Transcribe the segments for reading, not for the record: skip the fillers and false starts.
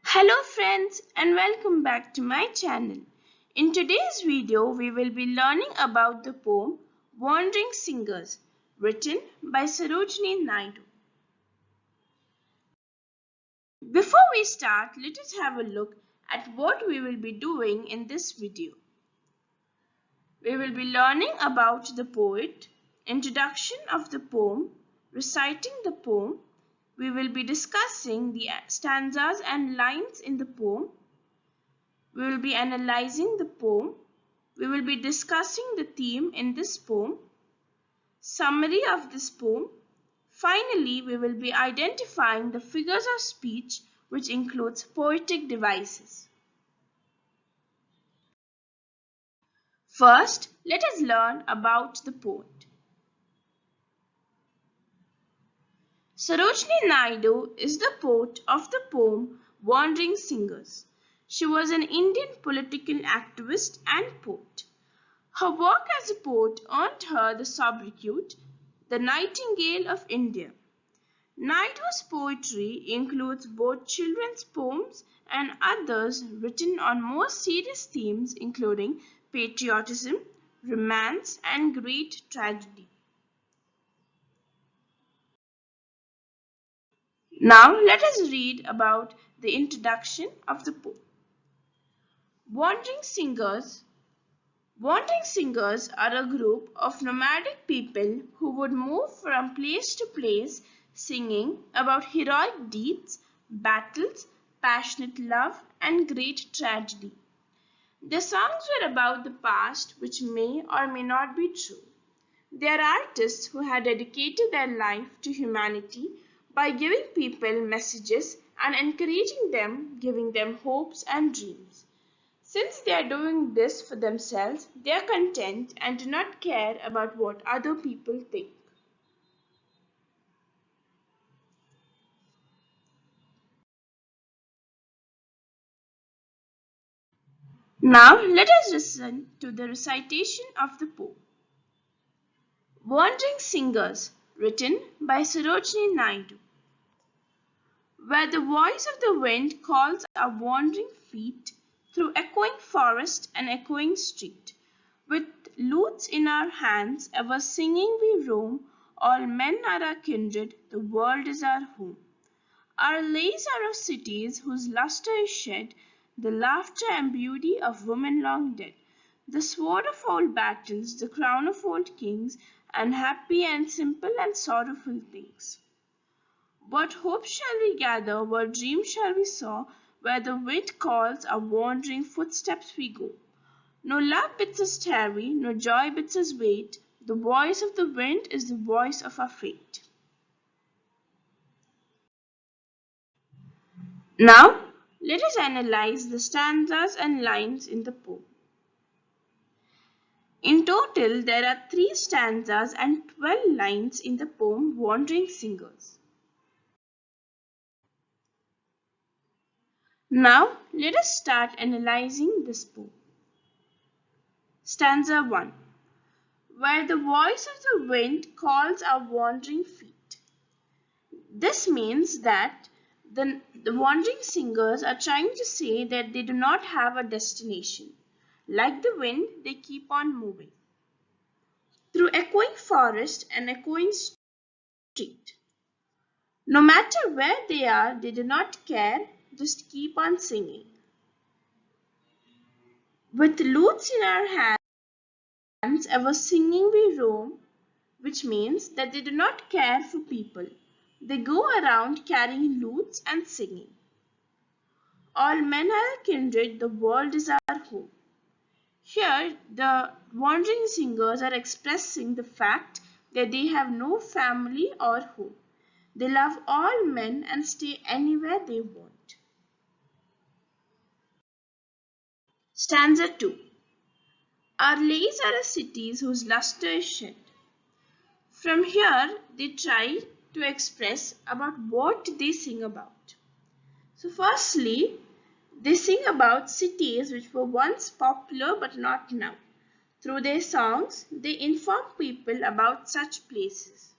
Hello friends and welcome back to my channel. In today's video we will be learning about the poem Wandering Singers written by Sarojini Naidu. Before we start, let us have a look at what we will be doing in this video. We will be learning about the poet, introduction of the poem, reciting the poem. We will be discussing the stanzas and lines in the poem. We will be analyzing the poem. We will be discussing the theme in this poem, summary of this poem. Finally, we will be identifying the figures of speech, which includes poetic devices. First, let us learn about the poet. Sarojini Naidu is the poet of the poem Wandering Singers. She was an Indian political activist and poet. Her work as a poet earned her the sobriquet, the Nightingale of India. Naidu's poetry includes both children's poems and others written on more serious themes including patriotism, romance, and great tragedy. Now let us read about the introduction of the poem. Wandering Singers. Wandering singers are a group of nomadic people who would move from place to place singing about heroic deeds, battles, passionate love, and great tragedy. Their songs were about the past, which may or may not be true. They are artists who had dedicated their life to humanity by giving people messages and encouraging them, giving them hopes and dreams. Since they are doing this for themselves, they are content and do not care about what other people think. Now let us listen to the recitation of the poem. Wandering Singers, written by Sarojini Naidu. Where the voice of the wind calls our wandering feet through echoing forest and echoing street. With lutes in our hands, ever singing we roam, all men are our kindred, the world is our home. Our lays are of cities whose lustre is shed, the laughter and beauty of women long dead, the sword of old battles, the crown of old kings, and happy and simple and sorrowful things. What hopes shall we gather, what dreams shall we soar, where the wind calls our wandering footsteps we go. No love bids us tarry, no joy bids us wait, the voice of the wind is the voice of our fate. Now, let us analyze the stanzas and lines in the poem. In total, there are 3 stanzas and 12 lines in the poem Wandering Singers. Now, let us start analyzing this poem. Stanza 1. Where the voice of the wind calls our wandering feet. This means that the wandering singers are trying to say that they do not have a destination. Like the wind, they keep on moving through echoing forest and echoing street. No matter where they do not care, just keep on singing. With lutes in our hands, ever singing we roam, which means that they do not care for people. They go around carrying lutes and singing. All men are kindred, the world is our home. Here, the wandering singers are expressing the fact that they have no family or home. They love all men and stay anywhere they want. Stanza 2. Our lays are as cities whose lustre is shed. From here, they try to express about what they sing about. So firstly, they sing about cities which were once popular but not now. Through their songs, they inform people about such places.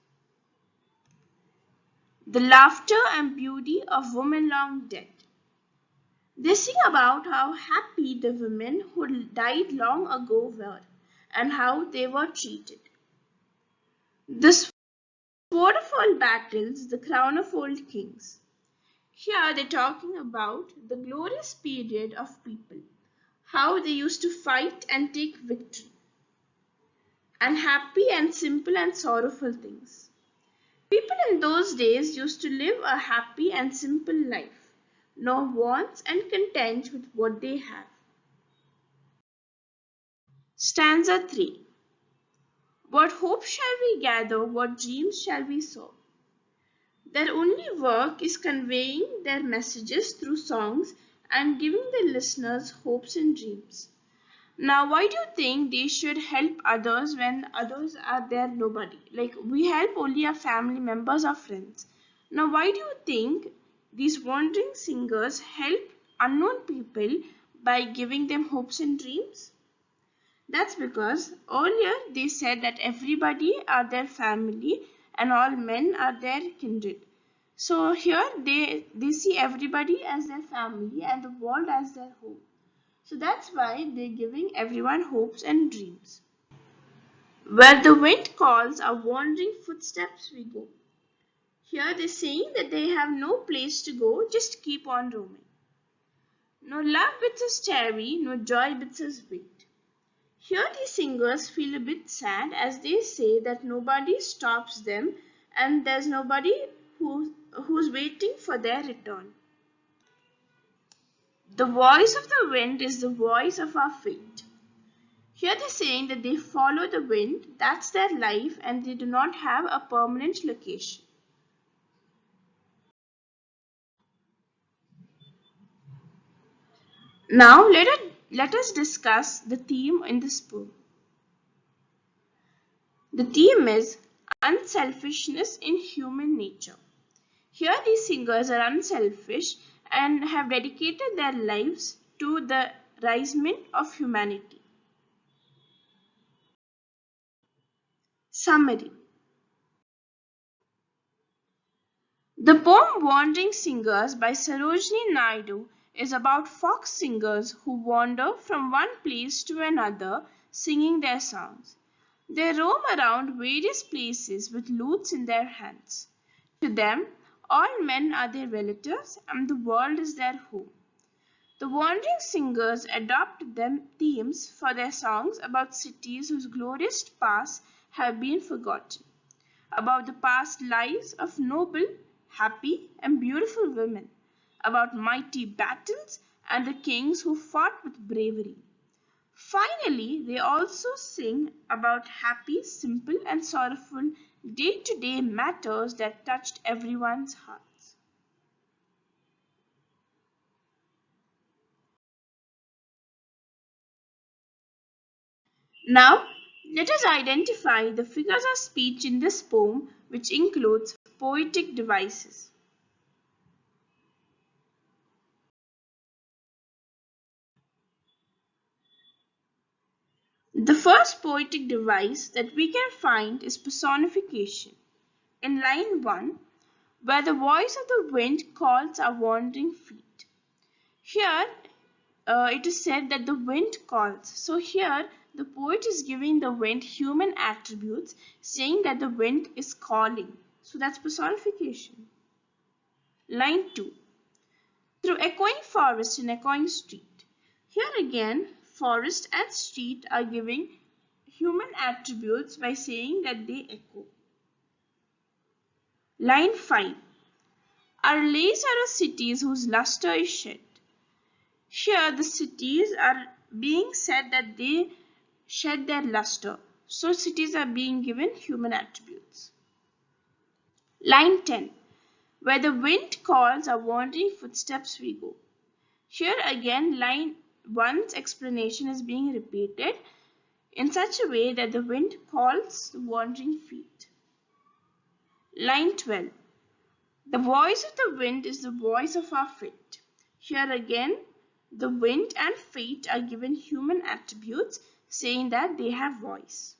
The laughter and beauty of women long dead. They sing about how happy the women who died long ago were and how they were treated. The sword of all battles, the crown of old kings. Here they're talking about the glorious period of people, how they used to fight and take victory, and happy and simple and sorrowful things. People in those days used to live a happy and simple life, no wants and content with what they have. Stanza 3. What hope shall we gather, what dreams shall we sow? Their only work is conveying their messages through songs and giving the listeners hopes and dreams. Now, why do you think they should help others when others are there nobody? Like we help only our family members or friends. Now, why do you think these wandering singers help unknown people by giving them hopes and dreams? That's because earlier they said that everybody are their family and all men are their kindred. So here they see everybody as their family and the world as their home. So that's why they're giving everyone hopes and dreams. Where the wind calls our wandering footsteps we go. Here they're saying that they have no place to go, just keep on roaming. No love bids us tarry, no joy bids us wait. Here the singers feel a bit sad as they say that nobody stops them and there's nobody who's waiting for their return. The voice of the wind is the voice of our fate. Here they're saying that they follow the wind, that's their life, and they do not have a permanent location. Now let us discuss the theme in this poem. The theme is unselfishness in human nature. Here these singers are unselfish and have dedicated their lives to the raisement of humanity. Summary. The poem Wandering Singers by Sarojini Naidu is about fox singers who wander from one place to another singing their songs. They roam around various places with lutes in their hands. To them, all men are their relatives and the world is their home. The wandering singers adopt them themes for their songs about cities whose glorious past have been forgotten, about the past lives of noble, happy, and beautiful women, about mighty battles and the kings who fought with bravery. Finally, they also sing about happy, simple, and sorrowful day to day matters that touched everyone's hearts. Now, let us identify the figures of speech in this poem, which includes poetic devices. The first poetic device that we can find is personification. In line 1, where the voice of the wind calls our wandering feet. Here, it is said that the wind calls. So here, the poet is giving the wind human attributes, saying that the wind is calling. So that's personification. Line 2. Through echoing forest and echoing street. Here again, forest and street are giving human attributes by saying that they echo. Line 5. Our lays are of cities whose luster is shed. Here the cities are being said that they shed their luster. So cities are being given human attributes. Line 10. Where the wind calls our wandering footsteps we go. Here again line 1's explanation is being repeated in such a way that the wind calls the wandering feet. Line 12. The voice of the wind is the voice of our fate. Here again, the wind and fate are given human attributes, saying that they have voice.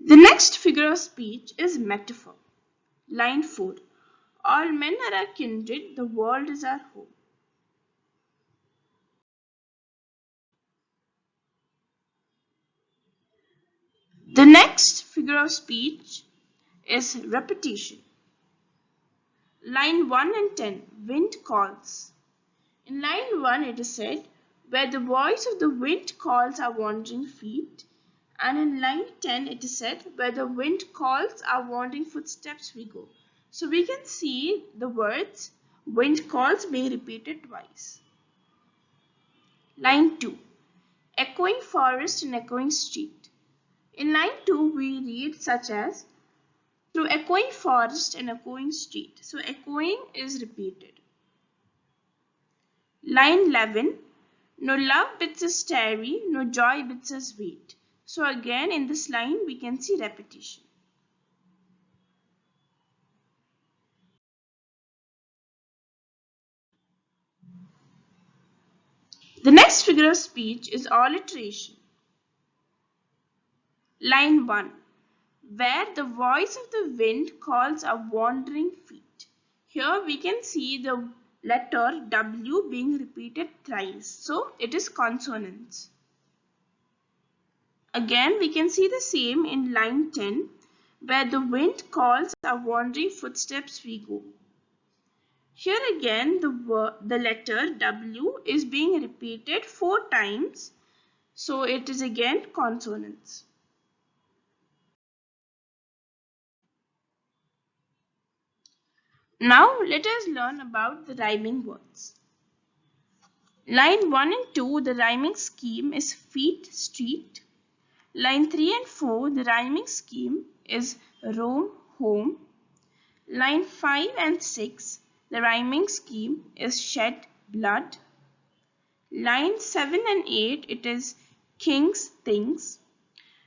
The next figure of speech is metaphor. Line 4. All men are our kindred, the world is our home. The next figure of speech is repetition. Line 1 and 10. Wind calls. In line 1 it is said, where the voice of the wind calls our wandering feet. And in line 10 it is said, where the wind calls our wandering footsteps we go. So we can see the words wind calls being repeated twice. Line 2. Echoing forest and echoing street. In line 2 we read such as, through echoing forest and echoing street. So echoing is repeated. Line 11. No love bids us tarry, no joy bids us wait. So again in this line we can see repetition. The next figure of speech is alliteration. Line 1. Where the voice of the wind calls our wandering feet. Here we can see the letter W being repeated thrice. So it is consonants. Again we can see the same in line 10. Where the wind calls our wandering footsteps we go. Here again the letter W is being repeated 4 times. So it is again consonants. Now let us learn about the rhyming words. Line 1 and 2, the rhyming scheme is feet, street. Line 3 and 4, the rhyming scheme is roam, home. Line 5 and 6, the rhyming scheme is shed, blood. Line 7 and 8, it is kings, things.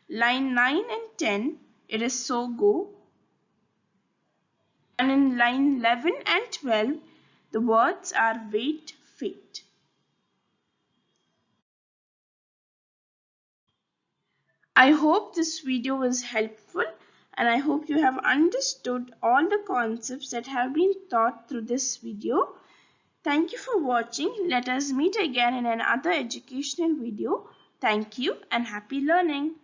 Line 9 and 10, it is so, go. And in line 11 and 12, the words are wait, fate. I hope this video was helpful and I hope you have understood all the concepts that have been taught through this video. Thank you for watching. Let us meet again in another educational video. Thank you and happy learning.